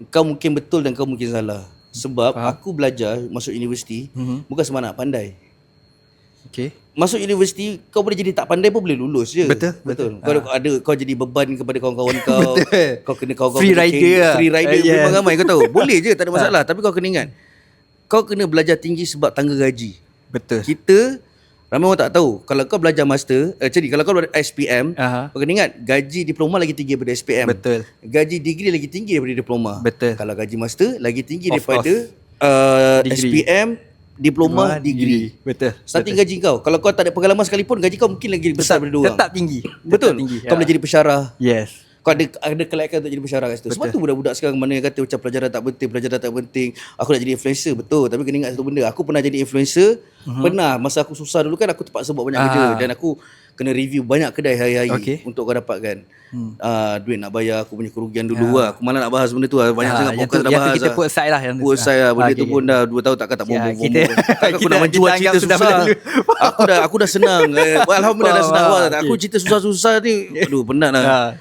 kau mungkin betul dan kau mungkin salah. Sebab Faham. aku belajar masuk universiti bukan sebab nak pandai. Okay. Masuk universiti kau boleh jadi tak pandai pun boleh lulus je. Betul. Kau jadi beban kepada kawan-kawan kau. Betul. Kau kena kau Free rider lah. free rider Yes. memang ramai kau tahu. Boleh je tak ada masalah. Tapi kau kena ingat, kau kena belajar tinggi sebab tangga gaji. Betul. Kita ramai orang tak tahu. Kalau kau belajar master, kalau kau belajar SPM, Aha. kau kena ingat gaji diploma lagi tinggi daripada SPM. Betul. Gaji degree lagi tinggi daripada diploma. Betul. Kalau gaji master lagi tinggi Of daripada Degree. SPM, diploma, degree. Betul. Starting gaji kau, kalau kau tak ada pengalaman sekalipun, gaji kau mungkin lagi besar daripada diorang. Tetap tinggi. Betul. Tetap tinggi. Kau boleh jadi pensyarah. Yes. Kau ada kelayakan untuk jadi pensyarah kat situ. Sebab tu budak-budak sekarang mana yang kata macam pelajaran tak penting. Aku nak jadi influencer, betul. Tapi kena ingat satu benda. Aku pernah jadi influencer. Pernah masa aku susah dulu kan, aku terpaksa buat banyak kerja. Dan aku kena review banyak kedai hari-hari untuk kau dapatkan duit nak bayar aku punya kerugian dulu lah. Aku malah nak bahas benda tu lah. Banyak sangat podcast nak bahas. Yang kita put aside lah. Put aside lah. Benda tu pun dah 2 tahun takkan tak bohong-bohong. Takkan aku nak menjual cerita susah. Aku dah senang. Alhamdulillah dah senang. Aku cerita susah-susah ni, aduh penat lah.